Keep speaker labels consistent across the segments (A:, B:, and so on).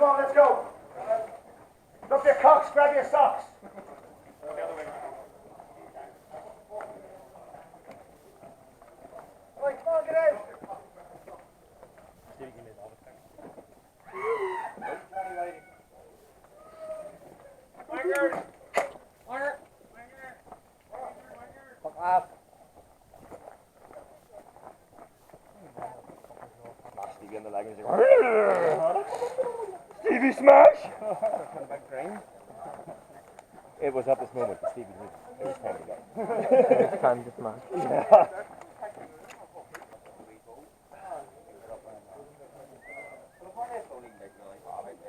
A: on, let's go. Drop your cocks, grab your socks. Right, come on, get out. Fuck off. Stevie in the leg and he's like, Stevie smash! It was at this moment that Stevie knew it was time to go.
B: It was time to smash.
A: Yeah.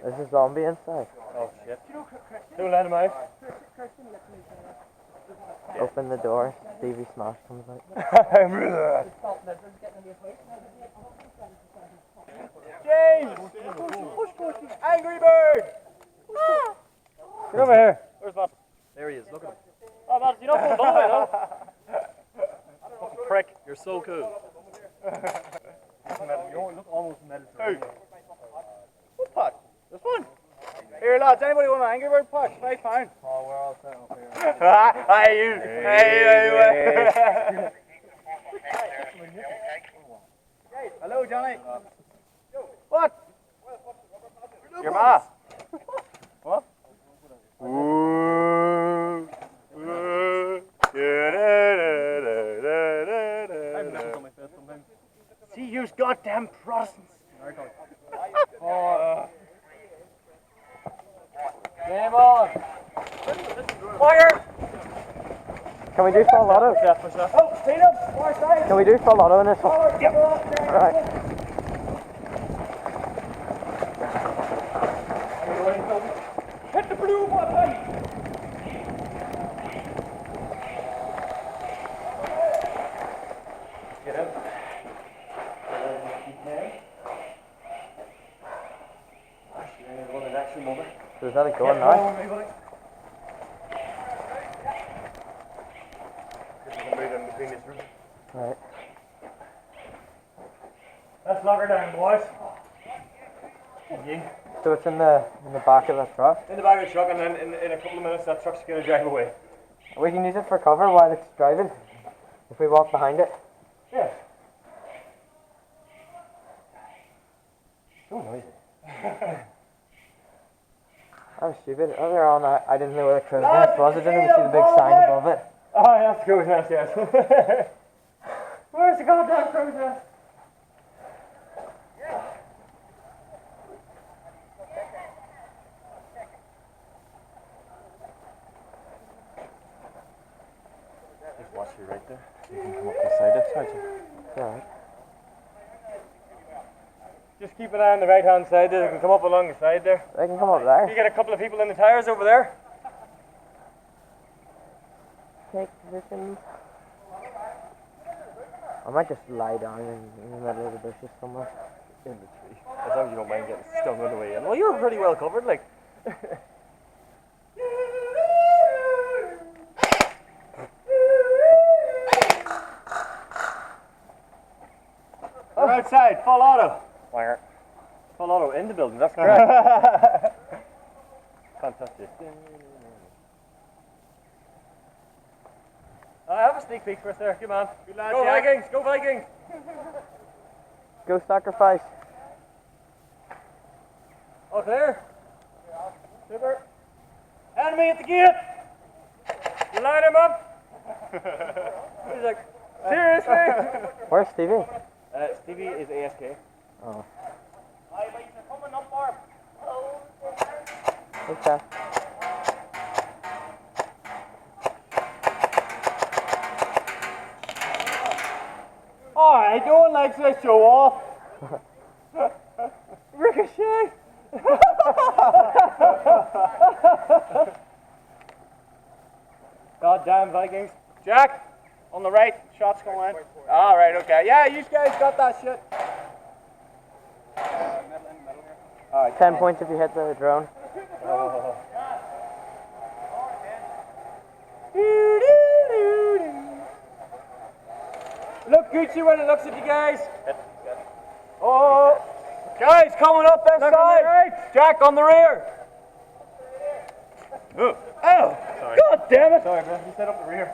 B: There's a zombie inside.
A: Oh shit. Don't let him out.
B: Open the door, Stevie Smash comes out.
A: James! Angry Bird! Get over here. Where's Bob?
C: There he is, look at him.
A: Oh, Bob, you don't put away, no?
C: Fucking prick, you're so cool.
A: You look almost Mediterranean. What pot? This one? Here, lads, anybody want an Angry Bird pot? £5.
C: Oh, we're all set up here.
A: Hey, you. Hey. Hello, Johnny. What? Your ma. What? See, you goddamn Protestants. Game on. Fire.
B: Can we do full auto?
A: Oh, Peter, far side.
B: Can we do full auto in this one?
A: Yep.
B: Right.
A: Hit the blue button. Get out.
B: So is that a gun now? Right.
A: Let's lock her down, boys.
B: So it's in the back of the truck.
A: In the back of the truck, and then in a couple of minutes that truck's going to drive away.
B: We can use it for cover while it's driving. If we walk behind it.
A: Yeah. So noisy.
B: I was stupid. Earlier on, I didn't know where the crow's nest was. I didn't even see the big sign above it.
A: Oh, yeah, that's the crow's nest, yes. Where's the goddamn crow's nest? Just watch you right there. You can come up beside it, can't you?
B: Yeah.
A: Just keep an eye on the right hand side there. They can come up along the side there.
B: They can come up there.
A: You get a couple of people in the tires over there.
B: Take positions. I might just lie down in the middle of the bushes somewhere.
A: In the tree. As long as you don't mind getting stung on the way in. Well, you're pretty well covered, like. We're outside, full auto. Wire. Full auto in the building, that's correct. Fantastic. I have a sneak peek for us there, come on. Good lads, go Jack. Vikings, go Vikings.
B: Go sacrifice.
A: All clear? Super. Enemy at the gate. You line him up. He's like, seriously?
B: Where's Stevie?
A: Stevie is ASK.
B: Oh.
A: Aye, but he's coming up for him.
B: Okay.
A: Oh, I don't like to show off. Ricochet. Goddamn Vikings. Jack, on the right, shots going in. All right, okay. Yeah, you guys got that shit. All right,
B: 10 points if you hit the drone.
A: Oh. Look Gucci when it looks at you guys. Oh,
C: Guys, coming up this side. Right. Jack on the rear.
A: Oh,
C: Sorry.
A: God damn it! Sorry, man. You set up the rear.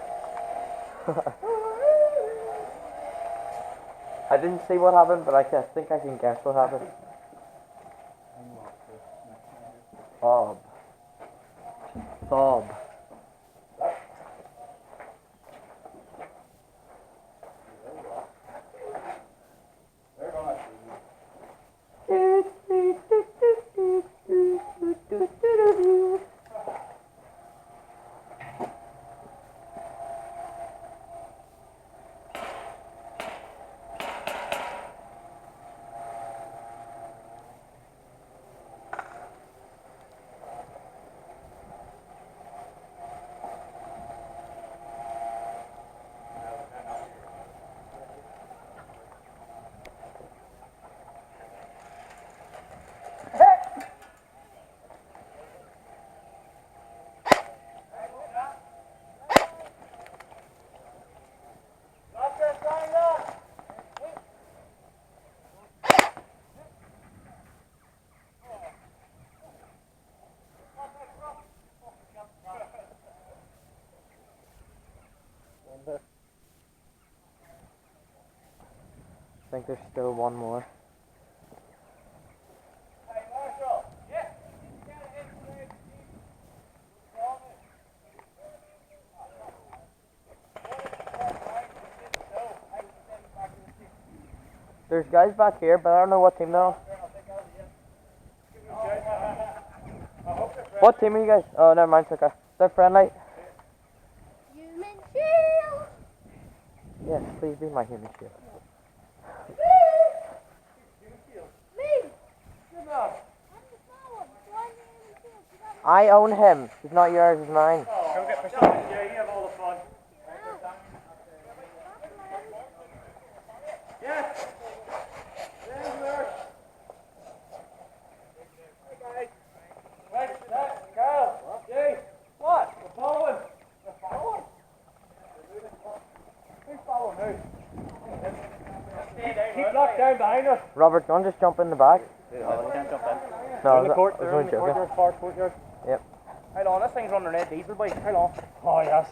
B: I didn't see what happened, but I think I can guess what happened. Bob. Bob. I think there's still one more. There's guys back here, but I don't know what team though. What team are you guys? Oh, never mind, it's okay. They're friendly.
D: Human shield!
B: Yes, please be my human shield.
D: Me!
A: Good enough.
D: I'm the small one. So I'm the human shield. You got me.
B: I own him. He's not yours, he's mine.
A: Go get myself. Yeah, you have all the fun. Yes. Yes, sir. Hey, guys. Right, set, go. Jay. What? We're following. We're following? Who's following who? Keep locked down behind us.
B: Robert, don't just jump in the back.
A: Oh, you can't jump in.
B: No,
A: In the court,
B: I was
A: they're
B: only
A: in the
B: joking.
A: courtyard, far courtyard.
B: Yep.
A: Hold on, this thing's running red diesel, boy. Hold on. Oh, yes.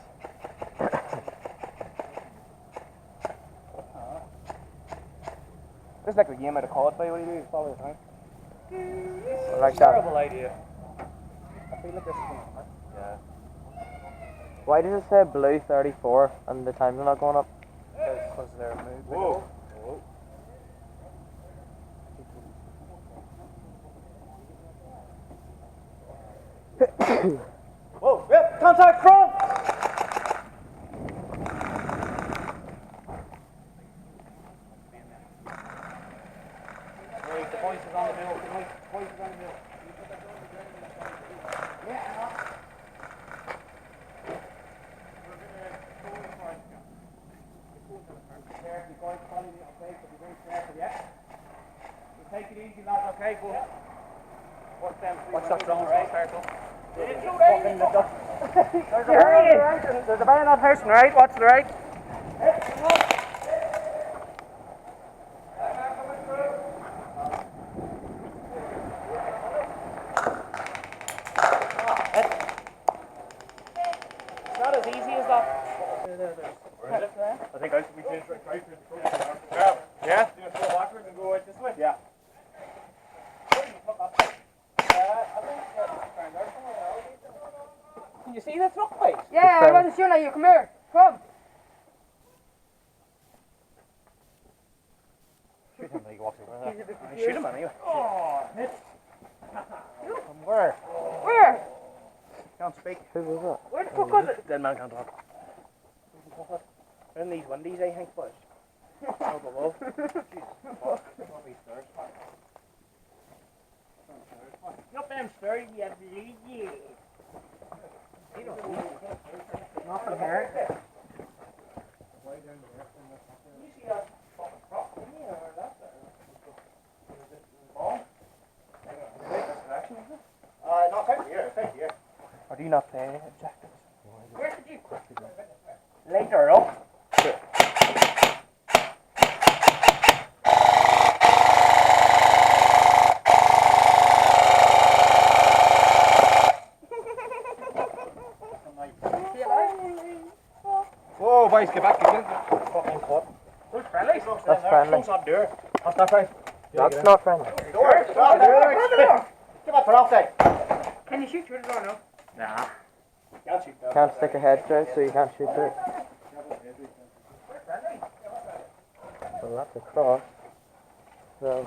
A: This is like a game out of COD, boy. What do you do? Follow the time.
B: Like that.
A: Terrible idea. I feel like this is going to hurt. Yeah.
B: Why does it say blue 34 and the time's not going up?
A: Because they're moving.
C: Whoa.
A: Whoa, yep, contact front! Right, the voice is on the middle. The voice is on the middle. Yeah, there, you're going to follow me, okay? So you're very careful, yeah? You take it easy, lads, okay? Go. Watch that drone circle. There's a man on house on the right, watch the right. It's not as easy as that.
C: Where is it? I think I should be changed right through the coast. Yeah? You know, go backwards and go right this way?
A: Yeah. Can you see the truck place?
D: Yeah, I wasn't shooting at you. Come here. Come.
A: Shoot him when he walks over there. Shoot him anyway. Oh, hit. From where?
D: Where?
A: Can't speak.
B: Who was
D: Where the fuck was it?
A: Dead man can't talk. In these windies, I think, boys. Up above. Jesus. Up them stairs, you believe you. Not from here. You see that fucking prop in here or that there? Not out here, it's out here. Or do you not pay objectives? Where's the Jeep? Later up.
C: Price, get back again. Fucking cut.
A: Who's friendly?
B: That's friendly.
C: Don't stop there. That's not Price.
B: That's not friendly.
C: Door. Stop there. Get back for offside.
A: Can you shoot through the door now?
C: Nah. Can't shoot that.
B: Can't stick a head straight, so you can't shoot through it. So that's across. So.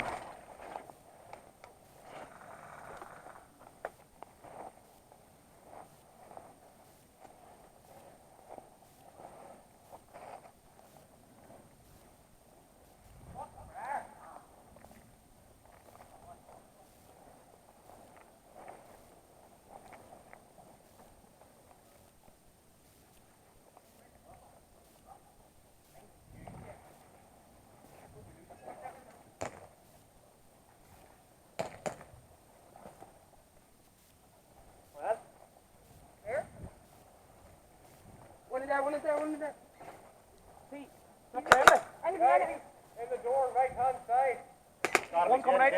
D: One is there.
A: See, not friendly.
D: Enemy.
A: In the door, right hand side. One coming out.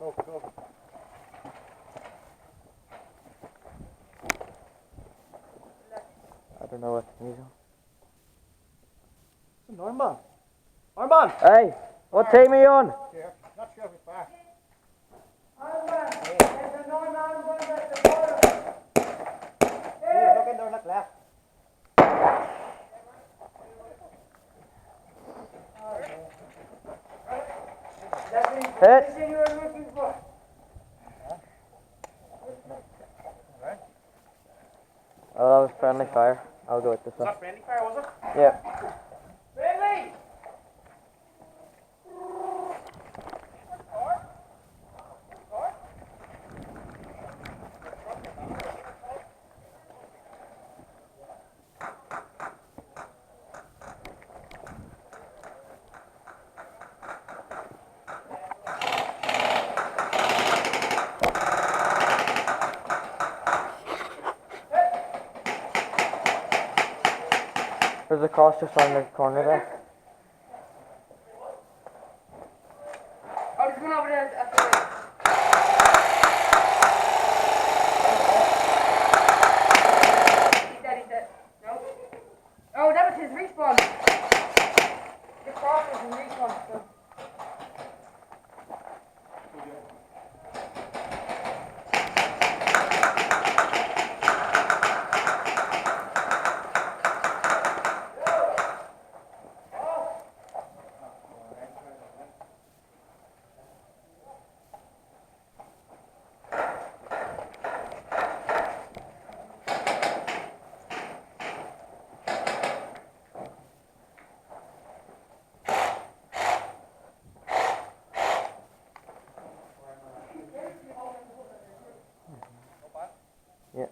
C: Go.
B: I don't know what he's on.
C: Armband.
B: Hey, what team are you on?
C: Not sure if it's back. Look in there, look left.
B: Hit. Oh, that was friendly fire. I'll go with this
A: Was
B: one.
A: that friendly fire, was it?
B: Yeah.
A: Friendly!
B: There's a cross just on the corner there.
D: Oh, there's one over there at the way. He's dead. No. Oh, that was his respawn. The cross was his respawn. So.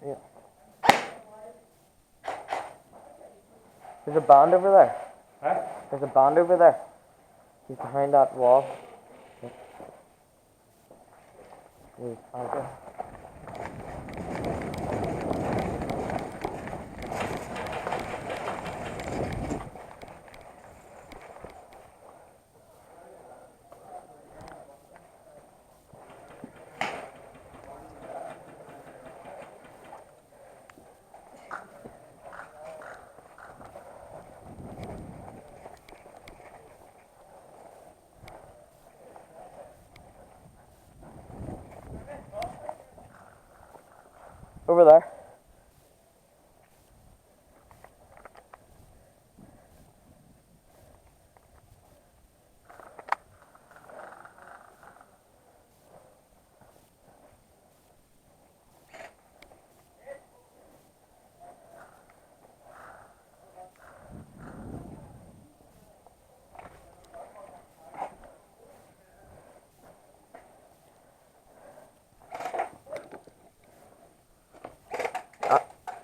B: Yeah. There's a band over there.
C: Huh?
B: There's a band over there. He's behind that wall. He's out there. Over there.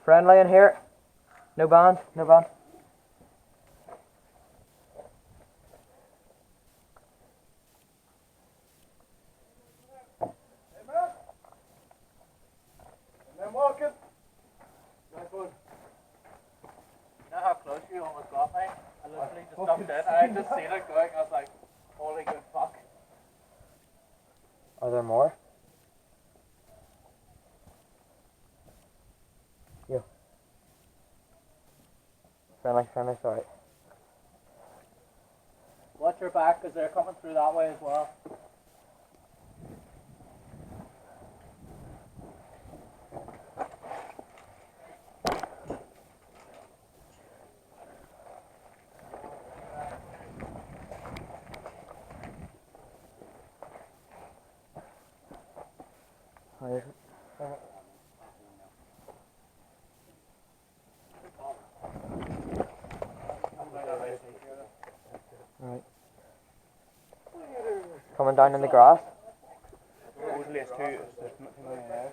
B: Friendly in here. No band.
C: And walking.
A: Nice one. You know how close you almost got, mate? I literally just stopped dead. I just seen it going. I was like, holy good fuck.
B: Are there more? Friendly, sorry.
A: Watch your back because they're coming through that way as well.
B: How is it? Right. Coming down in the grass.
C: Supposedly it's too many there.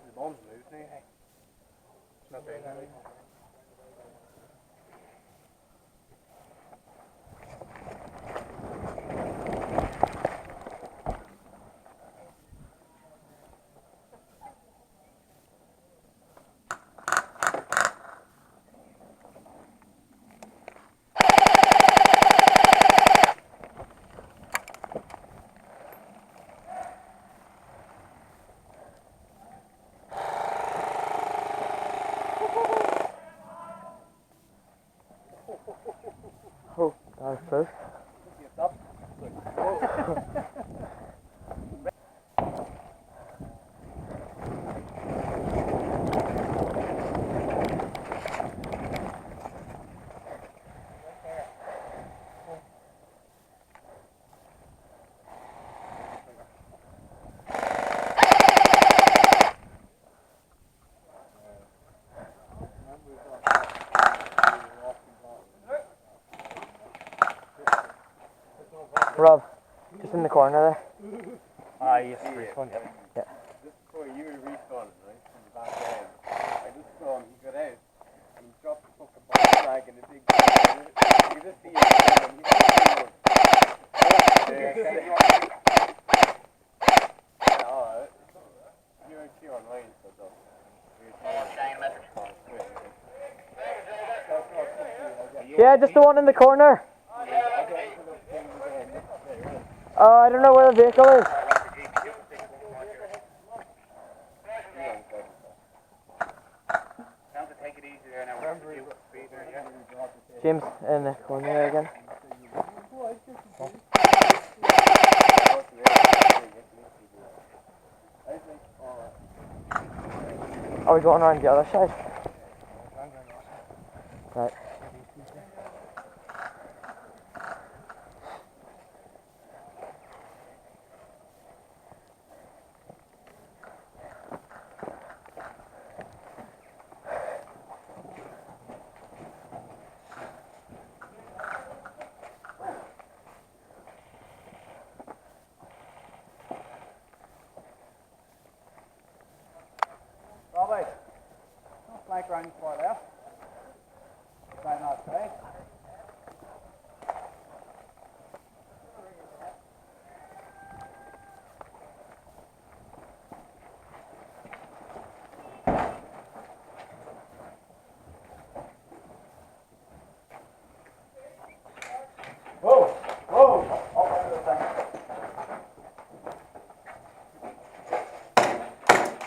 C: The bomb's moved now, hey. It's not very heavy.
B: Oh, that was close. Rob, just in the corner there.
C: Ah, yes, respawn, yeah.
B: Yeah.
E: Just before you were respawning, right, from the back end, I just saw him, he got out, and he dropped the fucking ball flag in the big bag. You could just see him, and he was going. You're actually online, so
B: Yeah, just the one in the corner. I don't know where the vehicle is.
A: Take it easy there now.
B: James in the corner there again. Are we going around the other side? Right.
A: Robbie, don't flank around far left. Try not to, right?
C: Whoa! Whoa! Up under the tank.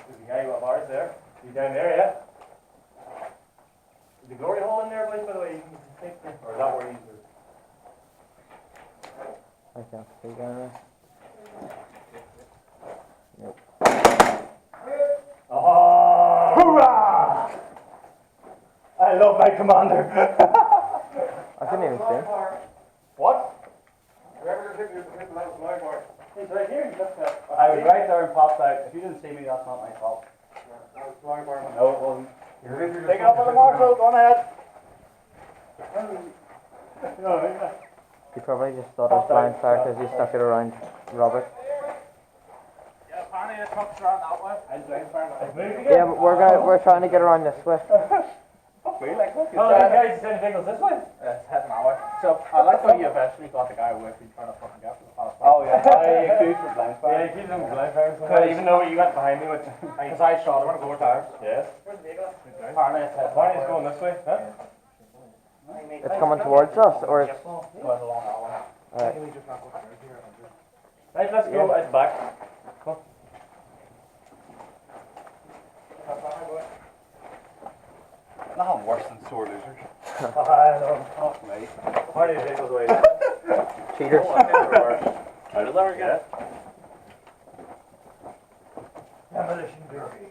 C: There's a guy with bars there. He's down there, yeah? Is the glory hole in there, boys, by the way? You can think, or is that where he's...
B: I can't see down there.
C: Oh! Hoorah! I love my commander.
B: I couldn't even see him.
C: What?
E: whoever hit me with the pistol, that was my mark.
C: He's right here. He just, I was right there and popped out. If you didn't see me, that's not my fault.
E: That was my mark.
C: No, it wasn't. Take it up on the marshal. Go on ahead.
B: He probably just thought it was blind fire because he stuck it around Robert.
A: Yeah, pan it. trucks around that way.
C: And blind fire.
B: Yeah, but we're trying to get around this way.
C: Fuck me, like, fuck you.
A: Oh, guys, you said vehicles this way?
C: It's heading that way. So, I like how you eventually got the guy away from trying to fucking get for the past.
E: Oh yeah, I accused for blind
C: Yeah,
E: fire.
C: you keep them blind fire. Even though you got behind me, which, because I shot him 4 times. Yes.
A: Where's the vehicle?
C: Barney's going this way, huh?
B: It's coming towards us, or it's...
C: Going along that way.
B: Alright.
C: Right, let's go at the back. Come.
E: Nothing worse than sore losers.
C: I know.
E: Fuck me.
C: Barney's vehicle's away.
B: Cheaters.
C: Out of there again. Demolition derby.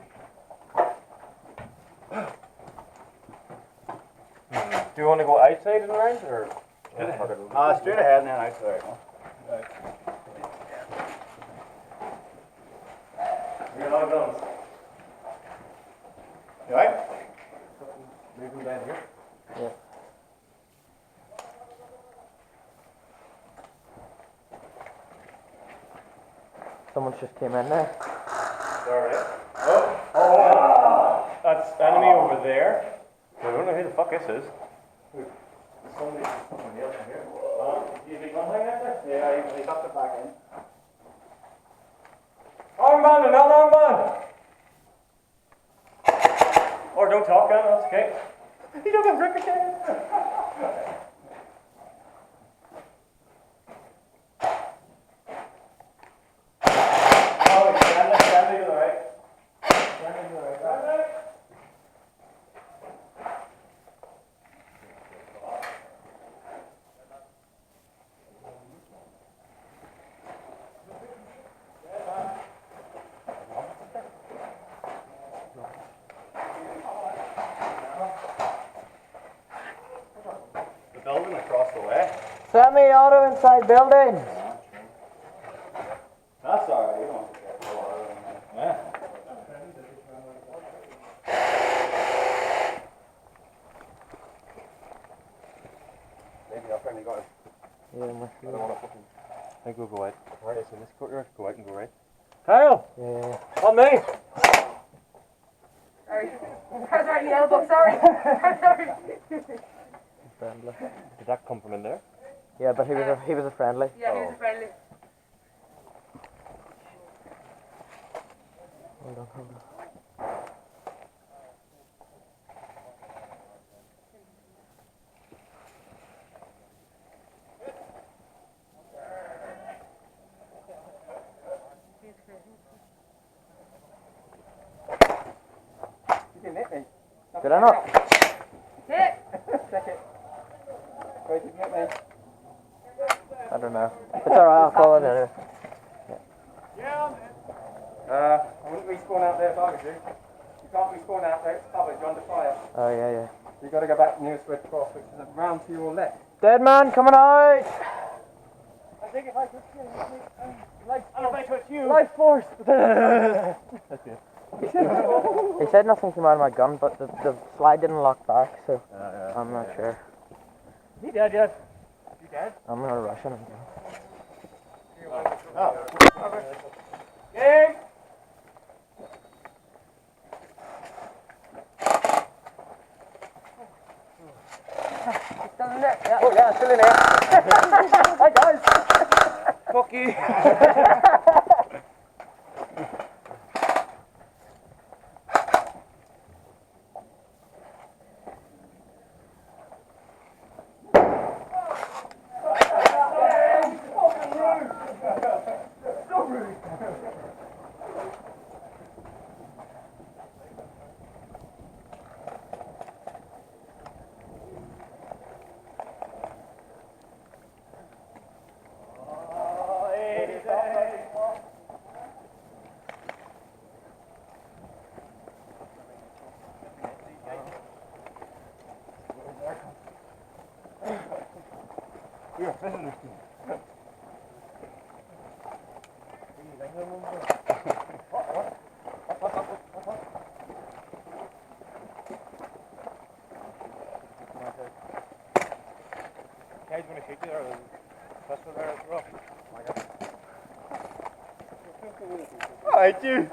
C: Do you want to go outside and around, or?
E: Straight ahead and then outside.
C: You're not guns.
E: You right?
C: Leave them down here.
B: Yeah. Someone just came in there.
C: Alright. Oh, that's enemy over there. I don't know who the fuck this is. Somebody else in here. Do you think something there?
E: Yeah, he got the back in.
C: Armband, another armband! Or don't talk, man, that's okay. You don't get ricocheted. Oh, stand to the right. Stand to the right.
E: The building across the way.
B: Semi-auto inside building.
E: That's alright, you don't have to get the water in there.
C: Yeah.
E: Maybe I'll finally got it.
B: Yeah, must
E: I don't want to fucking.
C: I think we'll go out.
E: Right, it's in this courtyard. Go out and go right.
C: Kyle!
B: Yeah.
C: On me!
D: Sorry. I was writing the yellow book, sorry. I'm sorry.
B: Friendly.
C: Did that come from in there?
B: Yeah, but he was a friendly.
D: Yeah, he was friendly.
B: Hold on, hold on.
E: You can hit me.
B: Did I not?
D: Hit!
E: Check it. Wait, you can hit me.
B: I don't know. It's alright, I'll call it anyway.
E: I wouldn't respawn out there if I was you. You can't respawn out there, it's covered, you're under fire.
B: Oh, yeah, yeah.
E: You've got to go back near Switch Cross, which is round to your left.
B: Dead man coming out!
A: I think if I could life, I don't think it's you.
B: Life force! He said nothing came out of my gun, but the slide didn't lock back, so I'm not sure.
A: He dead yet? You dead?
B: I'm gonna rush him.
A: Game!
D: Still in there? Yeah.
B: Oh yeah, still in there. Hi guys.
A: Fuck you. Guys, want to shoot you there? Pistol there as well.
C: I do.